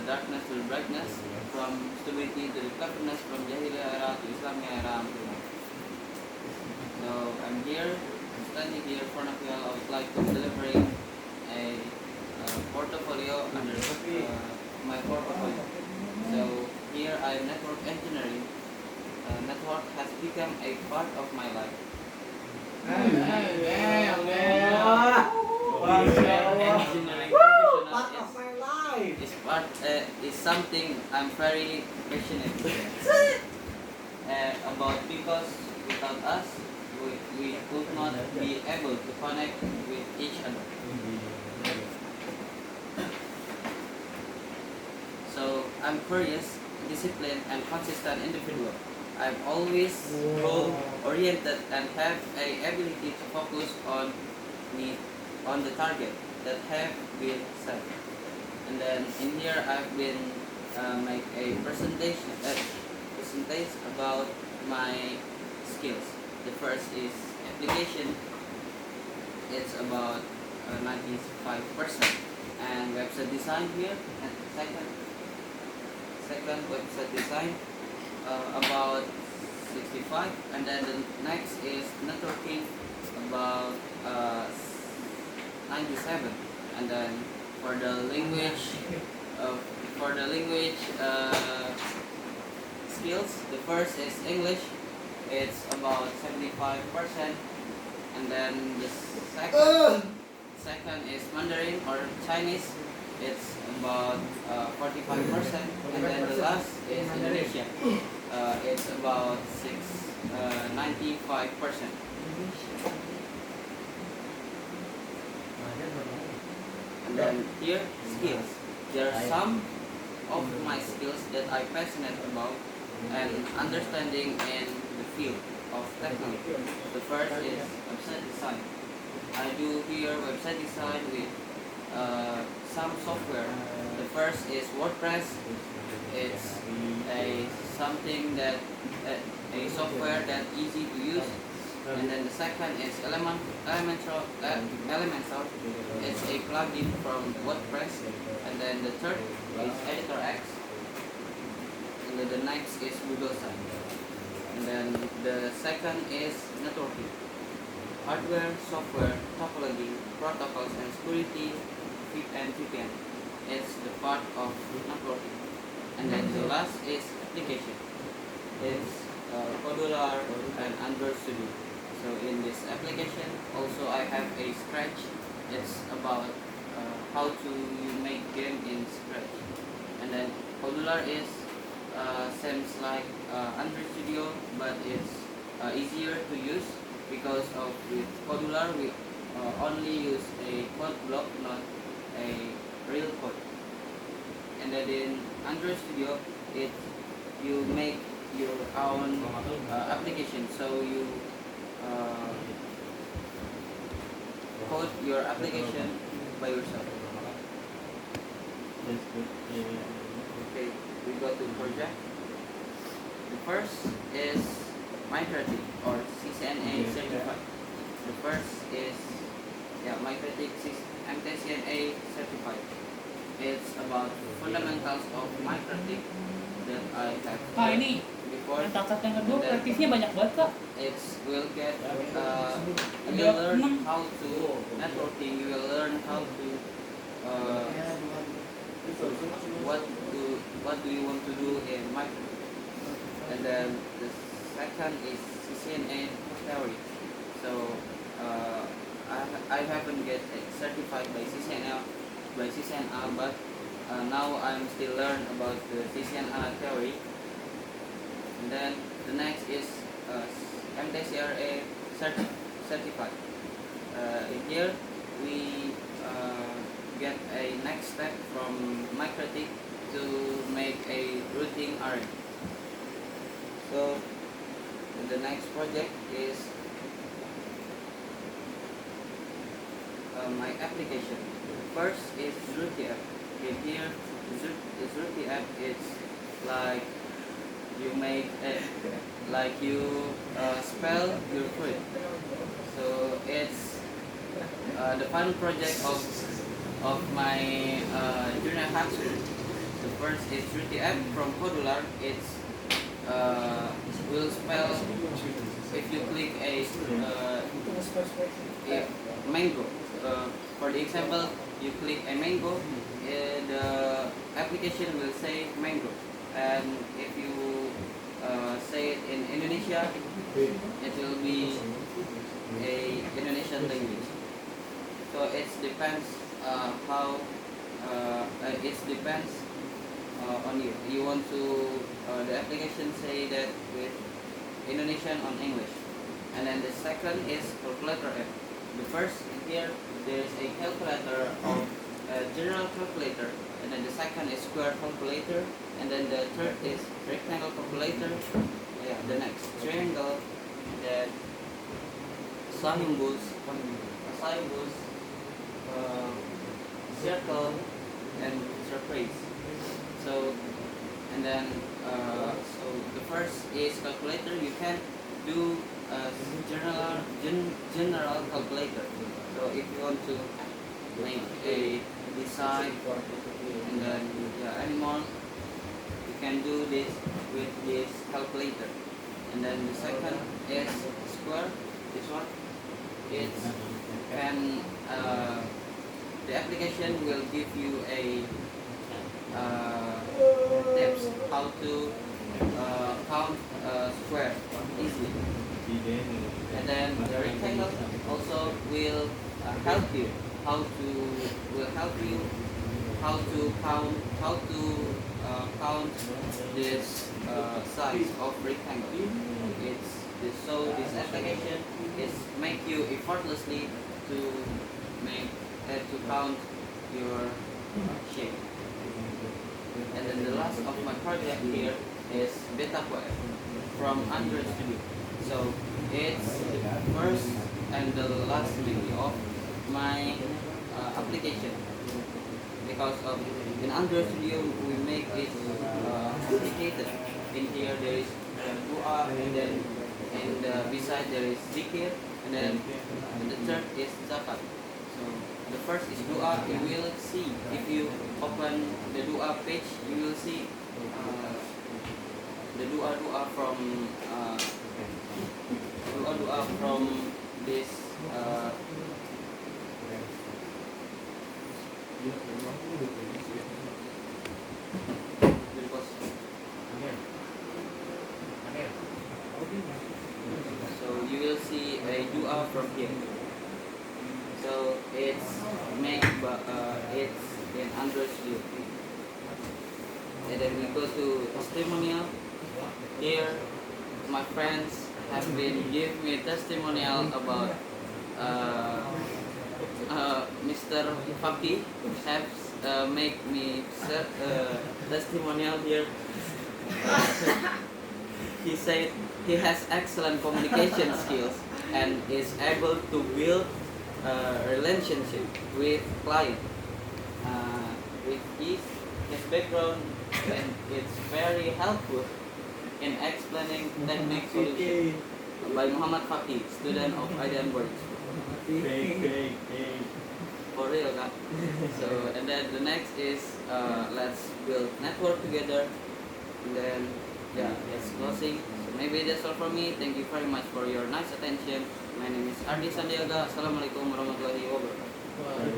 darkness to the brightness, from stability to the cleverness, from Jahiliyyah era to Islamia era until now. So I'm standing here in front of you. I would like to delivering a portfolio under my portfolio. So here I am network engineering. Network has become a part of my life. Engineering professional is something I'm very passionate about, because without us we would not be able to connect with each other. So I'm curious, disciplined, and consistent individual. I'm always goal-oriented and have a ability to focus on the target that have been set. And then in here I've been make a presentation about my skills. The first is application. It's about 95%, and website design here. And second website design about 65, and then the next is networking about 97, and then for the language skills, the first is English. It's about 75%, and then the second is Mandarin or Chinese. It's about 45%, and then the last is Indonesia. It's about 95%. And then here, skills. There are some of my skills that I'm passionate about and understanding in the field of technology. The first is website design. I do here website design with some software. The first is WordPress. It's a software that easy to use. And then the second is Elementor. It's a plugin from WordPress. And then the third is Editor X. And then the next is Google Site. And then the second is networking. Hardware, software, topology, protocols, and security, and VPN. It's the part of networking. And then the last is application. It's Podular and Android Studio. So in this application, also I have a Scratch. It's about how to make game in Scratch. And then Podular is seems like Android Studio, but it's easier to use, because of with Podular we only use a code block, not a real code. And then in Android Studio, you make your own application, so you code your application by yourself. Okay, we go to project. The first is MicroTik or CCNA certified. The first is MicroTik MTCNA certified. It's about fundamentals of MicroTik that I have ini before. Takat yang kedua praktisnya banyak banget kak. It's will get you will learn how to networking. You will learn how to what do you want to do in MicroTik. And then the second is CCNA theory. So I haven't get certified by CCNA, but now I'm still learn about the CCNA theory. And then the next is MTCRA certified. In here we get a next step from MicroTik to make a routing array. So the next project is my application. First is Zruti app. In here, the Zruti app is like you make like you spell your food. So it's the fun project of my junior high school. So The first is 3TF from Modular. It's will spell if you click a mango. For the example, you click a mango, the application will say mango. And if you say it in Indonesia, it will be a Indonesian language. So it depends how it depends on you. You want to the application say that with Indonesian on English. And then the second is calculator app. The first here there is a calculator of general calculator, and then the second is square calculator, and then the third is rectangle calculator. Yeah, the next triangle, then saimbus, circle, and surface. So, and then so the first is calculator. You can do general calculator. So if you want to make a design and then animal, you can do this with this calculator. And then the second is square. This one, it can the application will give you a tips how to count square easily. And then the rectangle also will help you how to count this size of rectangle. So this application is make you effortlessly to make to count your shape. And then the last of my project here is BetaQuest from Android Studio. So it's the first and the last video of my application, because of in Android Studio we make it complicated. In here there is dua, and then beside there is zikir, and then the third is zakat. So the first is dua. You will see if you open the dua page, you will see the dua from this so you will see a dua from here. So it's it's in Android Studio. And then we go to testimonial. Here my friends have been give me a testimonial about Mr. Faki have make me testimonial here. He said he has excellent communication skills and is able to build a relationship with client. With his background, and it's very helpful in explaining technique solution. By Muhammad Faki, student of Aidan Boarding School. For real, kan? So, and then the next is let's build network together. And then it's closing. So maybe that's all from me. Thank you very much for your nice attention. My name is Ardi Sandiaga. Assalamualaikum warahmatullahi wabarakatuh.